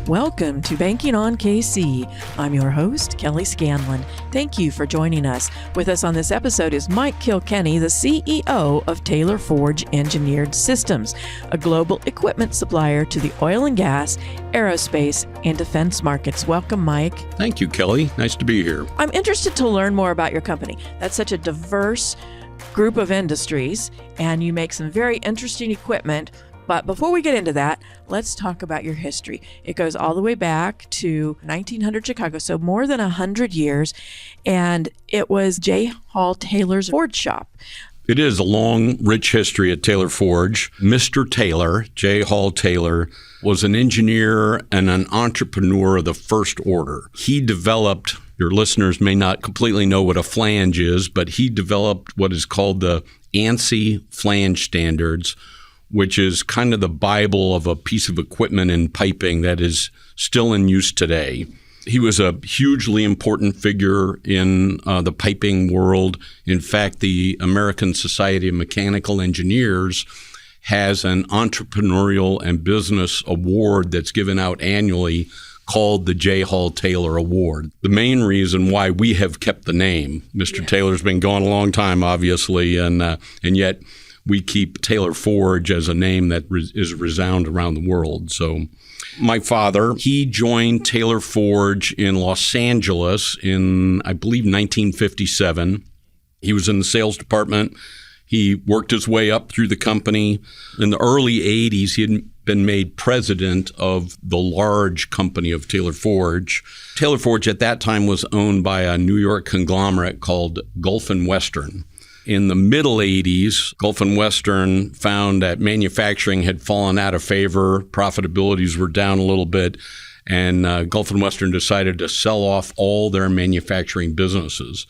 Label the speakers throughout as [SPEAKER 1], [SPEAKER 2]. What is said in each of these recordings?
[SPEAKER 1] Welcome to Banking on KC. I'm your host, Kelly Scanlon. Thank you for joining us. With us on this episode is Mike Kilkenny, the CEO of Taylor Forge Engineered Systems, a global equipment supplier to the oil and gas, aerospace, and defense markets. Welcome, Mike.
[SPEAKER 2] Thank you, Kelly. Nice to be here.
[SPEAKER 1] I'm interested to learn more about your company. That's such a diverse group of industries, and you make some very interesting equipment. But before we get into that, let's talk about your history. It goes all the way back to 1900 Chicago, so more than 100 years, and it was J. Hall Taylor's Forge shop.
[SPEAKER 2] It is a long, rich history at Taylor Forge. Mr. Taylor, J. Hall Taylor, was an engineer and an entrepreneur of the first order. He developed, your listeners may not completely know what a flange is, but he developed what is called the ANSI flange standards, which is kind of the Bible of a piece of equipment in piping that is still in use today. He was a hugely important figure in the piping world. In fact, the American Society of Mechanical Engineers has an entrepreneurial and business award that's given out annually called the J. Hall Taylor Award. The main reason why we have kept the name, Mr. Taylor's been gone a long time, obviously, and yet we keep Taylor Forge as a name that is resound around the world. So my father, he joined Taylor Forge in Los Angeles in, I believe, 1957. He was in the sales department. He worked his way up through the company. In the early 80s, he had been made president of the large company of Taylor Forge. Taylor Forge at that time was owned by a New York conglomerate called Gulf and Western. In the middle 80s, Gulf and Western found that manufacturing had fallen out of favor, profitabilities were down a little bit, and Gulf and Western decided to sell off all their manufacturing businesses.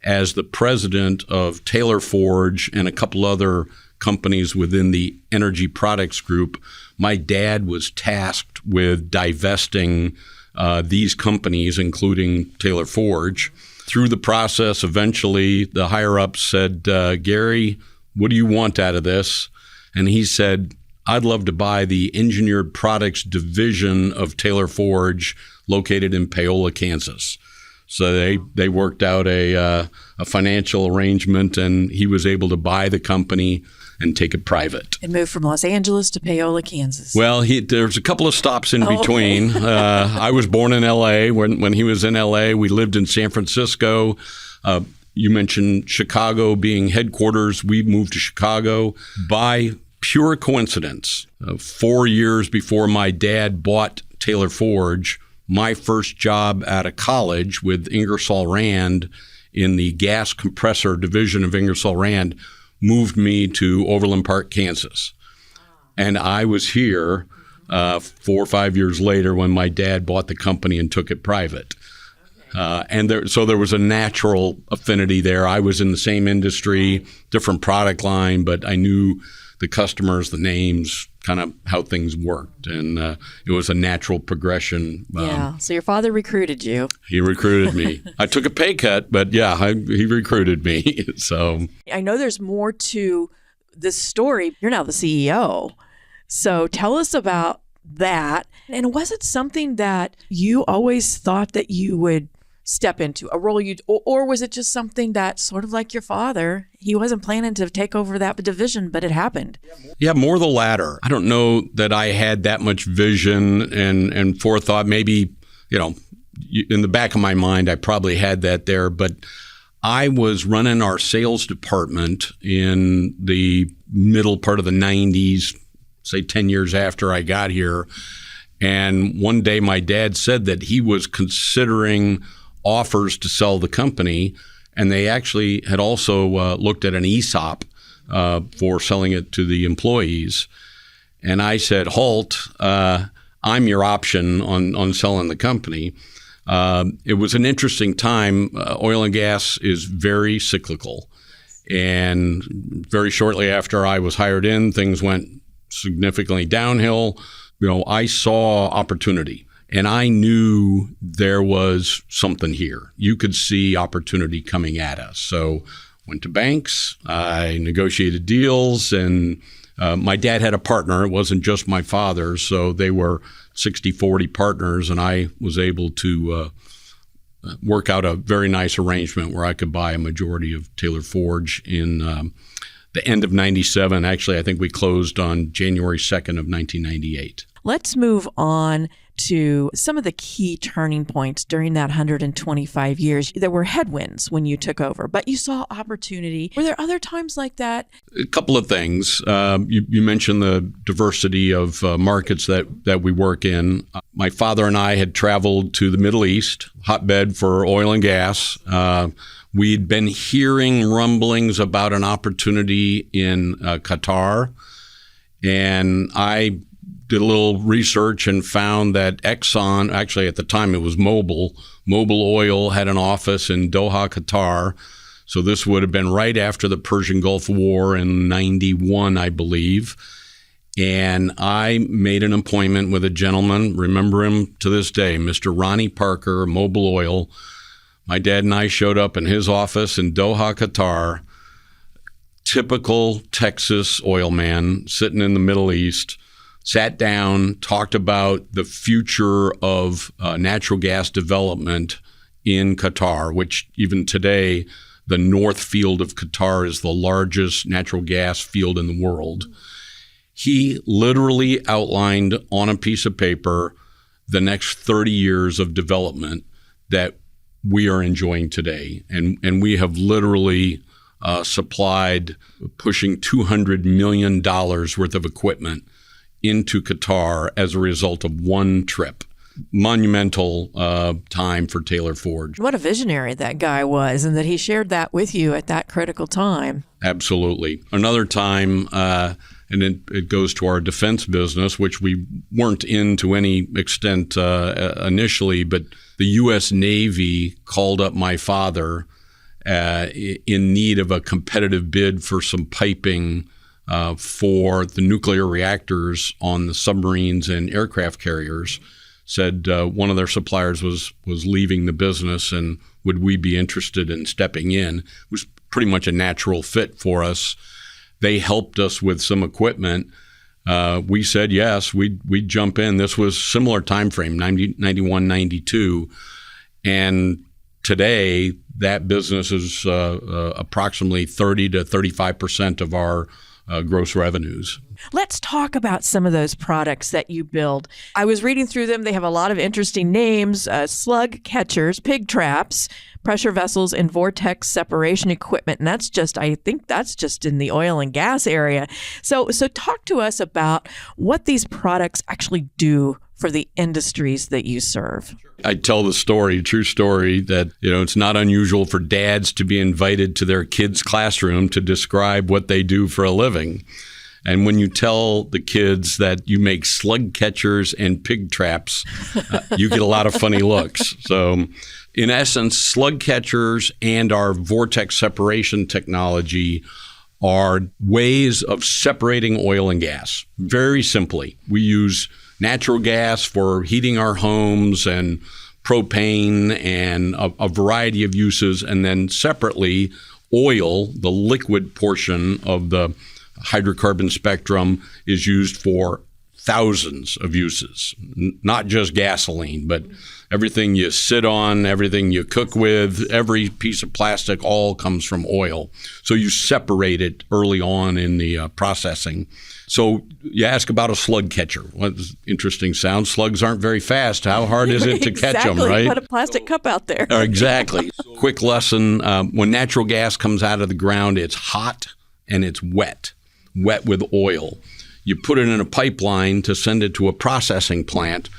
[SPEAKER 2] As the president of Taylor Forge and a couple other companies within the energy products group, my dad was tasked with divesting these companies, including Taylor Forge. Through the process, eventually, the higher-ups said, Gary, what do you want out of this? And he said, I'd love to buy the engineered products division of Taylor Forge located in Paola, Kansas. So they worked out a financial arrangement, and he was able to buy the company and take it private.
[SPEAKER 1] And moved from Los Angeles to Paola, Kansas.
[SPEAKER 2] Well, there's a couple of stops in between. I was born in L.A. When he was in L.A., we lived in San Francisco. You mentioned Chicago being headquarters. We moved to Chicago by pure coincidence. 4 years before my dad bought Taylor Forge, my first job out of college with Ingersoll Rand in the gas compressor division of Ingersoll Rand moved me to Overland Park, Kansas. And I was here 4 or 5 years later when my dad bought the company and took it private. So there was a natural affinity there. I was in the same industry, different product line, but I knew the customers, the names, kind of how things worked. And it was a natural progression.
[SPEAKER 1] So your father recruited you.
[SPEAKER 2] He recruited me. I took a pay cut, but he recruited me. So
[SPEAKER 1] I know there's more to this story. You're now the CEO. So tell us about that. And was it something that you always thought that you would step into, a role or was it just something that sort of like your father, he wasn't planning to take over that division, but it happened?
[SPEAKER 2] Yeah, more the latter. I don't know that I had that much vision and forethought. Maybe, in the back of my mind, I probably had that there, but I was running our sales department in the middle part of the 90s, say 10 years after I got here. And one day my dad said that he was considering offers to sell the company, and they actually had also looked at an ESOP for selling it to the employees. And I said, halt, I'm your option on selling the company. It was an interesting time. Oil and gas is very cyclical. And very shortly after I was hired in, things went significantly downhill. I saw opportunity. And I knew there was something here. You could see opportunity coming at us. So went to banks, I negotiated deals, and My dad had a partner. It wasn't just my father, so they were 60-40 partners, and I was able to work out a very nice arrangement where I could buy a majority of Taylor Forge in the end of 97. Actually, I think we closed on January 2nd of 1998.
[SPEAKER 1] Let's move on to some of the key turning points during that 125 years. There were headwinds when you took over, but you saw opportunity. Were there other times like that?
[SPEAKER 2] A couple of things. You mentioned the diversity of markets that we work in. My father and I had traveled to the Middle East, hotbed for oil and gas. We'd been hearing rumblings about an opportunity in Qatar, and I did a little research and found that Exxon, actually at the time it was Mobil Oil, had an office in Doha, Qatar. So this would have been right after the Persian Gulf War in 91, I believe. And I made an appointment with a gentleman, remember him to this day, Mr. Ronnie Parker, Mobil Oil. My dad and I showed up in his office in Doha, Qatar. Typical Texas oil man sitting in the Middle East. Sat down, talked about the future of natural gas development in Qatar, which even today, the North Field of Qatar is the largest natural gas field in the world. He literally outlined on a piece of paper the next 30 years of development that we are enjoying today. And we have literally supplied pushing $200 million worth of equipment into Qatar as a result of one trip. Monumental time for Taylor Forge.
[SPEAKER 1] What a visionary that guy was, and that he shared that with you at that critical time.
[SPEAKER 2] Absolutely. Another time, and it goes to our defense business, which we weren't in to any extent initially, but the U.S. Navy called up my father in need of a competitive bid for some piping for the nuclear reactors on the submarines and aircraft carriers. Said one of their suppliers was leaving the business, and would we be interested in stepping in? It was pretty much a natural fit for us. They helped us with some equipment. We said yes, we'd jump in. This was similar time frame, 91, 92. And today, that business is approximately 30 to 35% of our gross revenues.
[SPEAKER 1] Let's talk about some of those products that you build. I was reading through them. They have a lot of interesting names: slug catchers, pig traps, pressure vessels, and vortex separation equipment. And I think that's just in the oil and gas area. So talk to us about what these products actually do for the industries that you serve.
[SPEAKER 2] I tell the story, true story, that it's not unusual for dads to be invited to their kids' classroom to describe what they do for a living. And when you tell the kids that you make slug catchers and pig traps, you get a lot of funny looks. So in essence, slug catchers and our vortex separation technology are ways of separating oil and gas. Very simply, we use natural gas for heating our homes and propane and a variety of uses. And then separately, oil, the liquid portion of the hydrocarbon spectrum, is used for thousands of uses, not just gasoline, but everything you sit on, everything you cook with, every piece of plastic, all comes from oil. So you separate it early on in the processing. So you ask about a slug catcher. What's interesting sound? Slugs aren't very fast. How hard is it to catch them, right?
[SPEAKER 1] Put a plastic cup out there.
[SPEAKER 2] Exactly. Quick lesson. When natural gas comes out of the ground, it's hot and it's wet with oil. You put it in a pipeline to send it to a processing plant,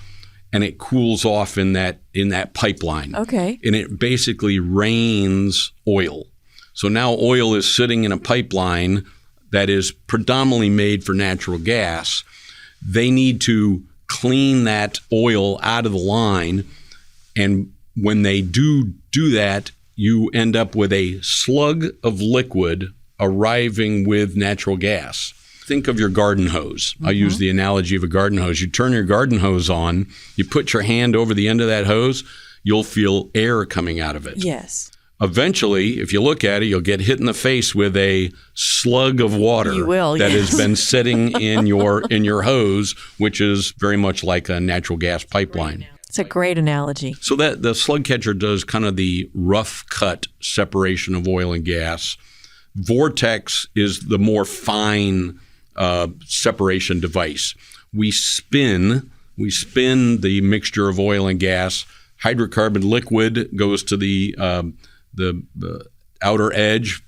[SPEAKER 2] and it cools off in that pipeline.
[SPEAKER 1] Okay.
[SPEAKER 2] And it basically rains oil. So now oil is sitting in a pipeline that is predominantly made for natural gas. They need to clean that oil out of the line. And when they do that, you end up with a slug of liquid arriving with natural gas. Think of your garden hose. I use the analogy of a garden hose. You turn your garden hose on, you put your hand over the end of that hose, you'll feel air coming out of it.
[SPEAKER 1] Yes.
[SPEAKER 2] Eventually, if you look at it, you'll get hit in the face with a slug of water that has been sitting in your hose, which is very much like a natural gas pipeline.
[SPEAKER 1] It's a great analogy.
[SPEAKER 2] So that the slug catcher does kind of the rough cut separation of oil and gas. Vortex is the more fine separation device. We spin the mixture of oil and gas. Hydrocarbon liquid goes to the outer edge,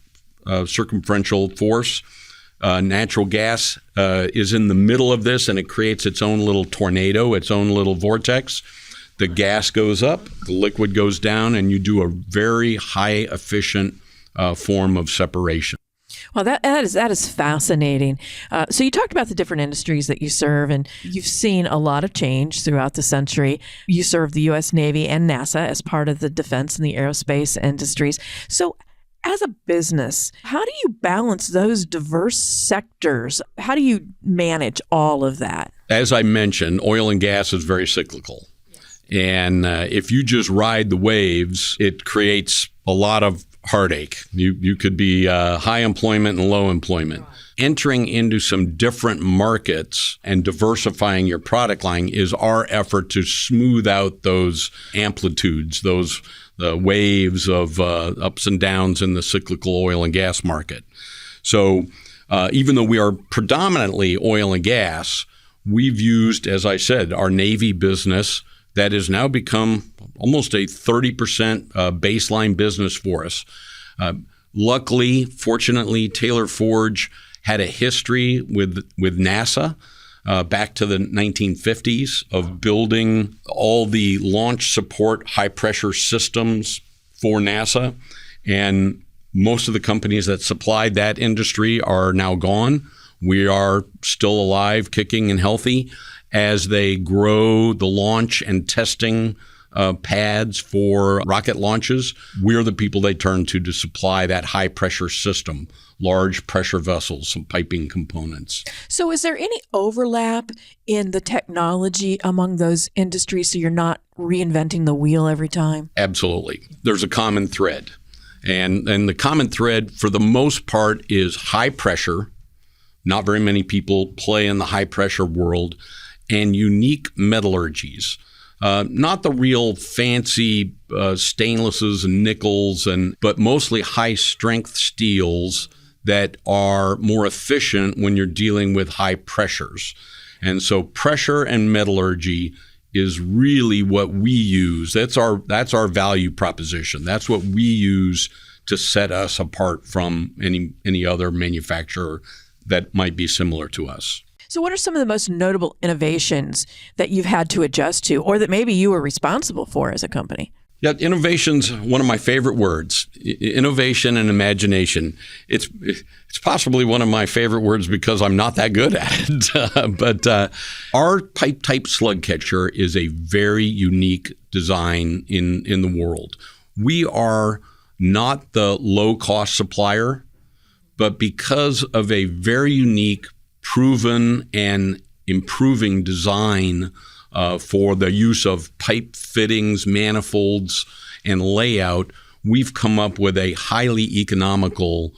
[SPEAKER 2] circumferential force. Natural gas is in the middle of this, and it creates its own little tornado, its own little vortex. The gas goes up, the liquid goes down, and you do a very high efficient form of separation.
[SPEAKER 1] Well, that is fascinating. So you talked about the different industries that you serve, and you've seen a lot of change throughout the century. You serve the U.S. Navy and NASA as part of the defense and the aerospace industries. So as a business, how do you balance those diverse sectors? How do you manage all of that?
[SPEAKER 2] As I mentioned, oil and gas is very cyclical. And if you just ride the waves, it creates a lot of heartache. You could be high employment and low employment. Right. Entering into some different markets and diversifying your product line is our effort to smooth out those amplitudes, those waves of ups and downs in the cyclical oil and gas market. So even though we are predominantly oil and gas, we've used, as I said, our Navy business that has now become almost a 30% baseline business for us. Luckily, fortunately, Taylor Forge had a history with NASA back to the 1950s of building all the launch support high-pressure systems for NASA. And most of the companies that supplied that industry are now gone. We are still alive, kicking and healthy as they grow the launch and testing pads for rocket launches. We're the people they turn to supply that high pressure system, large pressure vessels, some piping components.
[SPEAKER 1] So is there any overlap in the technology among those industries so you're not reinventing the wheel every time?
[SPEAKER 2] Absolutely. There's a common thread. And the common thread for the most part is high pressure. Not very many people play in the high pressure world. And unique metallurgies. Not the real fancy stainlesses and nickels, but mostly high strength steels that are more efficient when you're dealing with high pressures. And so pressure and metallurgy is really what we use. That's our value proposition. That's what we use to set us apart from any other manufacturer that might be similar to us.
[SPEAKER 1] So what are some of the most notable innovations that you've had to adjust to or that maybe you were responsible for as a company?
[SPEAKER 2] Yeah, innovation's one of my favorite words. Innovation and imagination. It's possibly one of my favorite words because I'm not that good at it. But our pipe type slug catcher is a very unique design in the world. We are not the low cost supplier, but because of a very unique, proven and improving design for the use of pipe fittings, manifolds, and layout, we've come up with a highly economical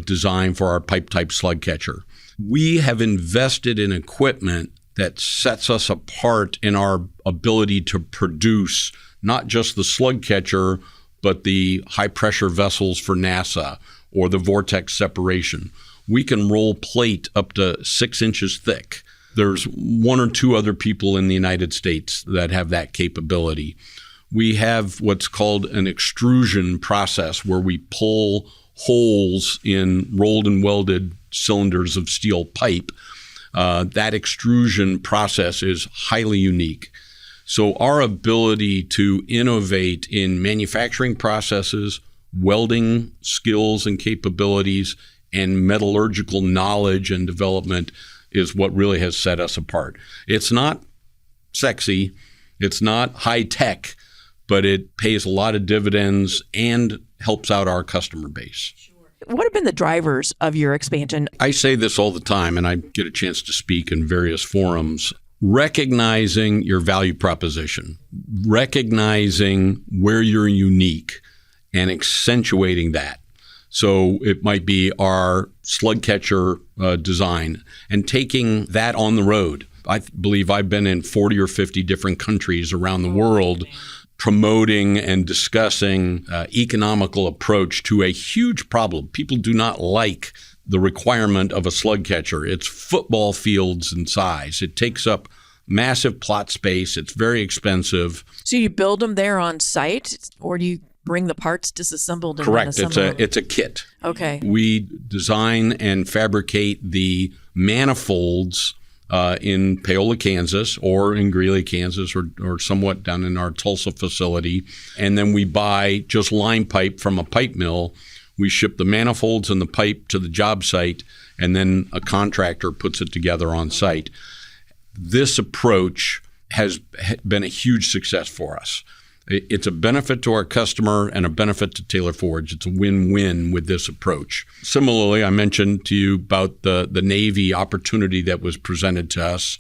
[SPEAKER 2] design for our pipe type slug catcher. We have invested in equipment that sets us apart in our ability to produce not just the slug catcher, but the high pressure vessels for NASA or the vortex separation. We can roll plate up to 6 inches thick. There's one or two other people in the United States that have that capability. We have what's called an extrusion process where we pull holes in rolled and welded cylinders of steel pipe. That extrusion process is highly unique. So our ability to innovate in manufacturing processes, welding skills and capabilities, and metallurgical knowledge and development is what really has set us apart. It's not sexy, it's not high tech, but it pays a lot of dividends and helps out our customer base.
[SPEAKER 1] What have been the drivers of your expansion?
[SPEAKER 2] I say this all the time, and I get a chance to speak in various forums. Recognizing your value proposition, recognizing where you're unique, and accentuating that. So it might be our slug catcher design and taking that on the road. I believe I've been in 40 or 50 different countries around the world promoting and discussing economical approach to a huge problem. People do not like the requirement of a slug catcher. It's football fields in size. It takes up massive plot space. It's very expensive.
[SPEAKER 1] So you build them there on site, or do you bring the parts disassembled and
[SPEAKER 2] Correct.
[SPEAKER 1] then assemble them?
[SPEAKER 2] It's a kit.
[SPEAKER 1] Okay.
[SPEAKER 2] We design and fabricate the manifolds in Paola, Kansas, or in Greeley, Kansas, or somewhat down in our Tulsa facility. And then we buy just line pipe from a pipe mill. We ship the manifolds and the pipe to the job site, and then a contractor puts it together on site. This approach has been a huge success for us. It's a benefit to our customer and a benefit to Taylor Forge. It's a win-win with this approach. Similarly, I mentioned to you about the Navy opportunity that was presented to us.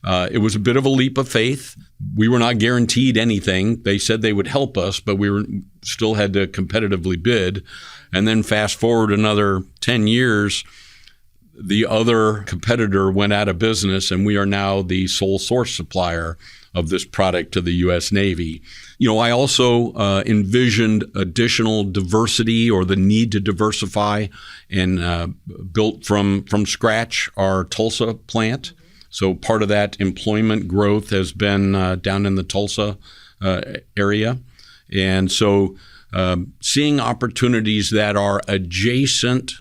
[SPEAKER 2] It was a bit of a leap of faith. We were not guaranteed anything. They said they would help us, but we still had to competitively bid. And then fast forward another 10 years, the other competitor went out of business, and we are now the sole source supplier of this product to the U.S. Navy. I also envisioned additional diversity, or the need to diversify, and built from scratch our Tulsa plant. So part of that employment growth has been down in the Tulsa area. And so seeing opportunities that are adjacent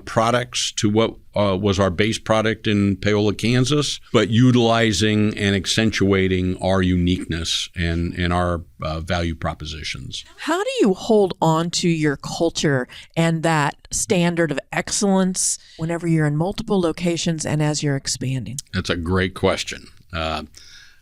[SPEAKER 2] products to what was our base product in Paola, Kansas, but utilizing and accentuating our uniqueness and our value propositions.
[SPEAKER 1] How do you hold on to your culture and that standard of excellence whenever you're in multiple locations and as you're expanding?
[SPEAKER 2] That's a great question.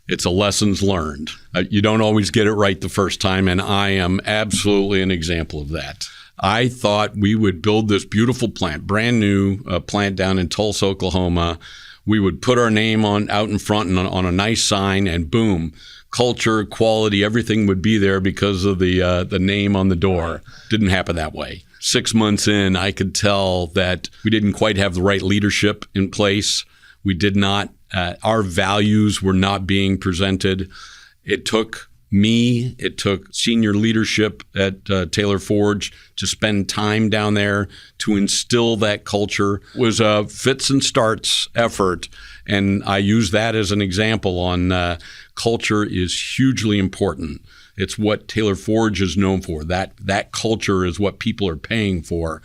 [SPEAKER 2] It's a lessons learned. You don't always get it right the first time, and I am absolutely an example of that. I thought we would build this beautiful plant, brand new plant down in Tulsa, Oklahoma. We would put our name out in front and on a nice sign, and boom, culture, quality, everything would be there because of the name on the door. Didn't happen that way. 6 months in, I could tell that we didn't quite have the right leadership in place. We did not. Our values were not being presented. It took senior leadership at Taylor Forge to spend time down there to instill that culture. It was a fits and starts effort, and I use that as an example on culture is hugely important. It's what Taylor Forge is known for. That culture is what people are paying for.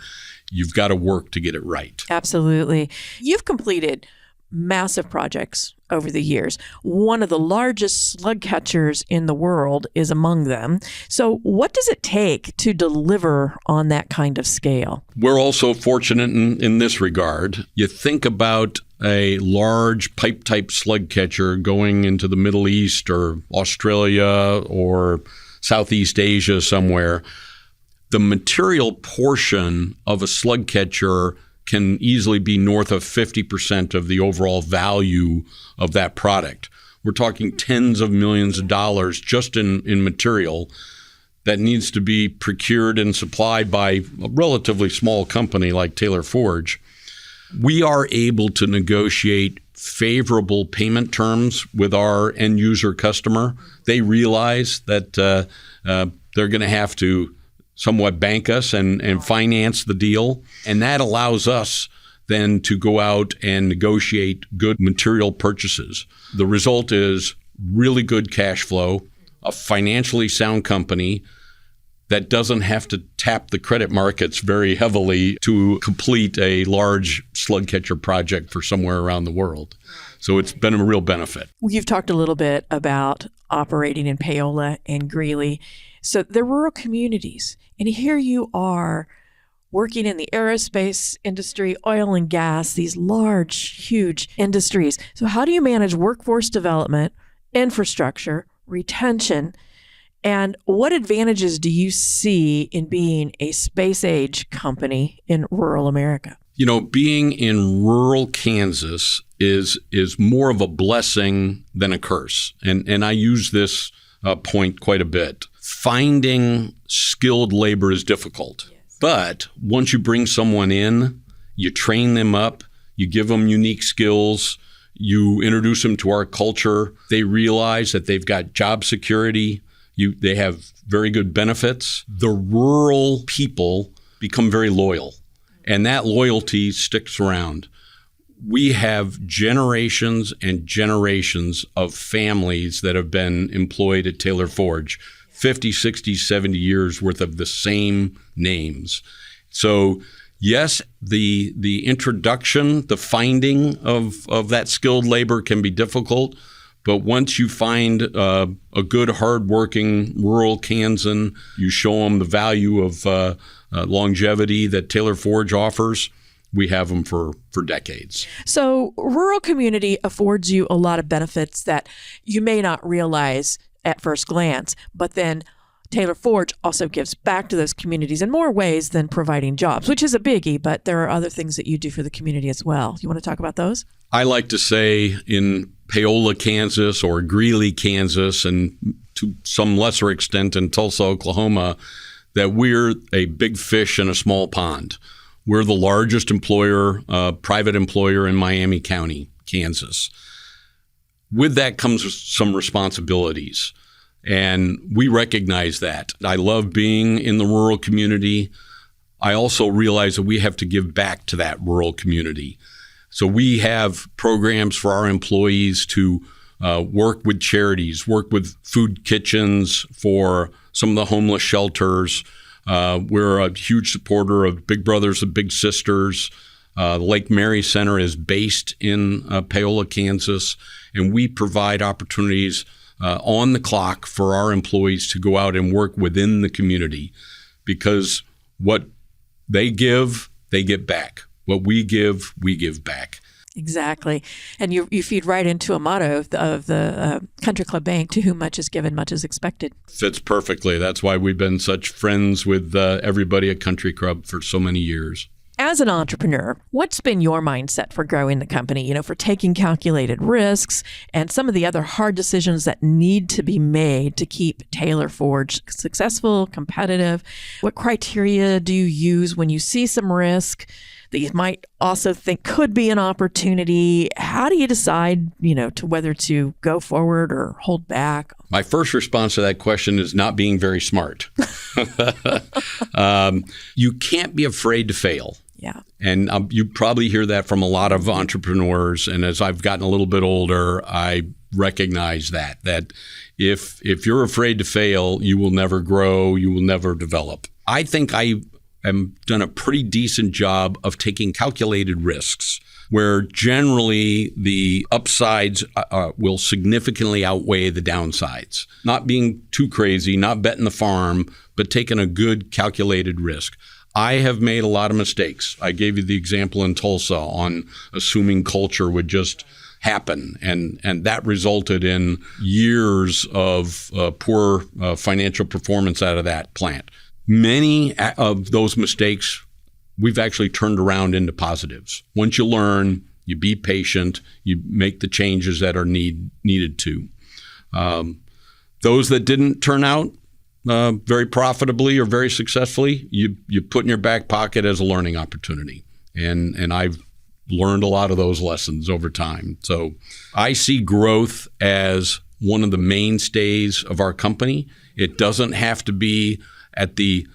[SPEAKER 2] You've got to work to get it right.
[SPEAKER 1] Absolutely. You've completed massive projects over the years. One of the largest slug catchers in the world is among them. So what does it take to deliver on that kind of scale?
[SPEAKER 2] We're also fortunate in this regard. You think about a large pipe-type slug catcher going into the Middle East or Australia or Southeast Asia somewhere. The material portion of a slug catcher can easily be north of 50% of the overall value of that product. We're talking tens of millions of dollars just in material that needs to be procured and supplied by a relatively small company like Taylor Forge. We are able to negotiate favorable payment terms with our end user customer. They realize that they're going to have to somewhat bank us and finance the deal. And that allows us then to go out and negotiate good material purchases. The result is really good cash flow, a financially sound company that doesn't have to tap the credit markets very heavily to complete a large slug catcher project for somewhere around the world. So it's been a real benefit.
[SPEAKER 1] You've talked a little bit about operating in Paola and Greeley. So they're rural communities. And here you are working in the aerospace industry, oil and gas, these large, huge industries. So how do you manage workforce development, infrastructure, retention, and what advantages do you see in being a space age company in rural America?
[SPEAKER 2] Being in rural Kansas is more of a blessing than a curse. And I use this point quite a bit. finding skilled labor is difficult. Yes. But once you bring someone in, you train them up, you give them unique skills, you introduce them to our culture, they realize that they've got job security, they have very good benefits. The rural people become very loyal, and that loyalty sticks around. We have generations and generations of families that have been employed at Taylor Forge, 50, 60, 70 years worth of the same names. So yes, the introduction, the finding of that skilled labor can be difficult, but once you find a good, hardworking rural Kansan, you show them the value of longevity that Taylor Forge offers, we have them for decades.
[SPEAKER 1] So rural community affords you a lot of benefits that you may not realize at first glance, but then Taylor Forge also gives back to those communities in more ways than providing jobs, which is a biggie, but there are other things that you do for the community as well. You want to talk about those? I
[SPEAKER 2] like to say in Paola, Kansas, or Greeley, Kansas, and to some lesser extent in Tulsa, Oklahoma, that we're a big fish in a small pond. We're the largest employer, private employer in Miami County, Kansas. With that comes some responsibilities, and we recognize that. I love being in the rural community. I also realize that we have to give back to that rural community. So we have programs for our employees to work with charities, work with food kitchens for some of the homeless shelters. We're a huge supporter of Big Brothers and Big Sisters. The Lake Mary Center is based in Paola, Kansas, and we provide opportunities on the clock for our employees to go out and work within the community, because what they give, they get back. What we give back. Exactly. And you feed right into a motto of the Country Club Bank, to whom much is given, much is expected. Fits perfectly. That's why we've been such friends with everybody at Country Club for so many years. As an entrepreneur, what's been your mindset for growing the company, for taking calculated risks and some of the other hard decisions that need to be made to keep Taylor Forge successful, competitive? What criteria do you use when you see some risk that you might also think could be an opportunity? How do you decide, to whether to go forward or hold back? My first response to that question is not being very smart. You can't be afraid to fail. Yeah. And you probably hear that from a lot of entrepreneurs. And as I've gotten a little bit older, I recognize that if you're afraid to fail, you will never grow, you will never develop. I think I done a pretty decent job of taking calculated risks, where generally the upsides will significantly outweigh the downsides. Not being too crazy, not betting the farm, but taking a good calculated risk. I have made a lot of mistakes. I gave you the example in Tulsa on assuming culture would just happen, and that resulted in years of poor financial performance out of that plant. Many of those mistakes we've actually turned around into positives. Once you learn, you be patient, you make the changes that are needed to. Those that didn't turn out very profitably or very successfully, you put in your back pocket as a learning opportunity. And I've learned a lot of those lessons over time. So I see growth as one of the mainstays of our company. It doesn't have to be at the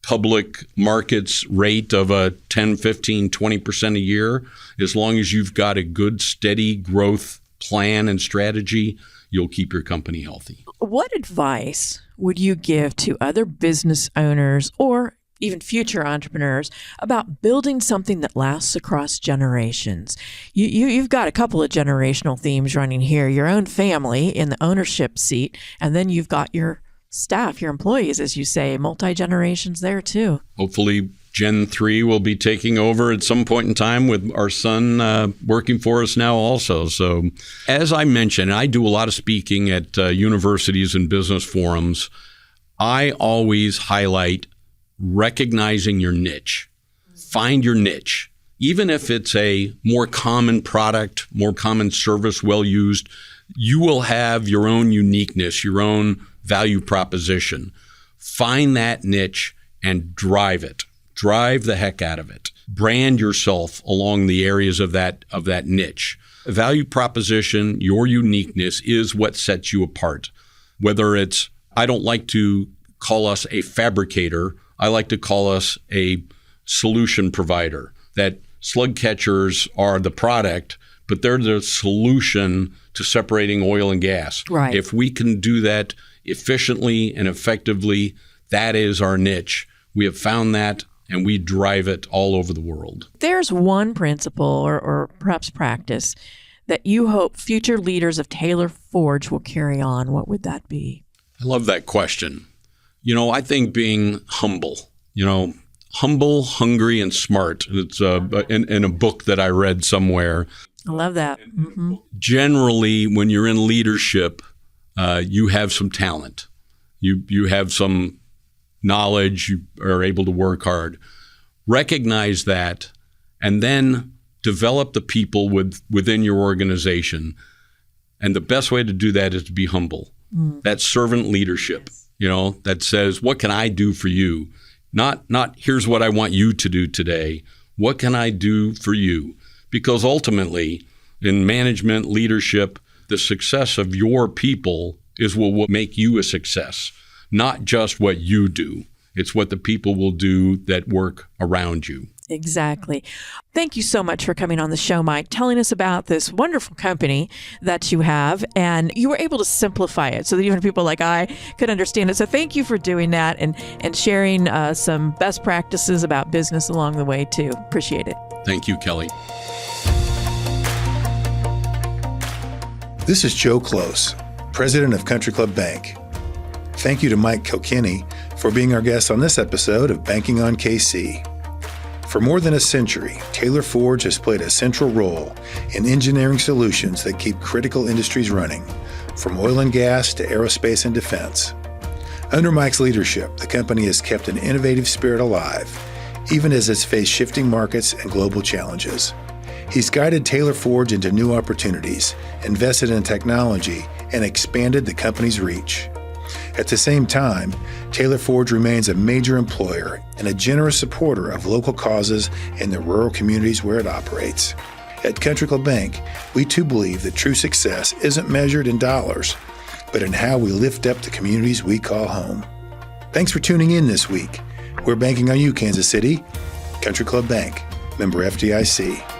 [SPEAKER 2] public markets rate of a 10, 15, 20% a year. As long as you've got a good, steady growth plan and strategy, you'll keep your company healthy. What advice would you give to other business owners or even future entrepreneurs about building something that lasts across generations? You've got a couple of generational themes running here, your own family in the ownership seat, and then you've got your staff, your employees, as you say, multi-generations there too. Hopefully Gen 3 will be taking over at some point in time with our son working for us now also. So as I mentioned, I do a lot of speaking at universities and business forums. I always highlight recognizing your niche. Find your niche. Even if it's a more common product, more common service, well used, you will have your own uniqueness, your own value proposition. Find that niche and drive it. Drive the heck out of it. Brand yourself along the areas of that niche. Value proposition, your uniqueness is what sets you apart. Whether it's, I don't like to call us a fabricator, I like to call us a solution provider. That slug catchers are the product, but they're the solution to separating oil and gas.
[SPEAKER 1] Right.
[SPEAKER 2] If we can do that efficiently and effectively, that is our niche. We have found that, and we drive it all over the world.
[SPEAKER 1] There's one principle or perhaps practice that you hope future leaders of Taylor Forge will carry on. What would that be?
[SPEAKER 2] I love that question. I think being humble, humble, hungry, and smart. It's in a book that I read somewhere.
[SPEAKER 1] I love that. Mm-hmm.
[SPEAKER 2] Generally, when you're in leadership, you have some talent. You have some knowledge. You are able to work hard. Recognize that, and then develop the people within your organization. And the best way to do that is to be humble. That servant leadership, that says, what can I do for you? Not here's what I want you to do today. What can I do for you? Because ultimately, in management, leadership, the success of your people is what will make you a success, not just what you do. It's what the people will do that work around you.
[SPEAKER 1] Exactly. Thank you so much for coming on the show, Mike, telling us about this wonderful company that you have, and you were able to simplify it so that even people like I could understand it. So thank you for doing that and sharing some best practices about business along the way too. Appreciate it.
[SPEAKER 2] Thank you, Kelly.
[SPEAKER 3] This is Joe Close, president of Country Club Bank. Thank you to Mike Kilkenny for being our guest on this episode of Banking on KC. For more than a century, Taylor Forge has played a central role in engineering solutions that keep critical industries running, from oil and gas to aerospace and defense. Under Mike's leadership, the company has kept an innovative spirit alive, even as it's faced shifting markets and global challenges. He's guided Taylor Forge into new opportunities, invested in technology, and expanded the company's reach. At the same time, Taylor Forge remains a major employer and a generous supporter of local causes in the rural communities where it operates. At Country Club Bank, we too believe that true success isn't measured in dollars, but in how we lift up the communities we call home. Thanks for tuning in this week. We're banking on you, Kansas City. Country Club Bank, member FDIC.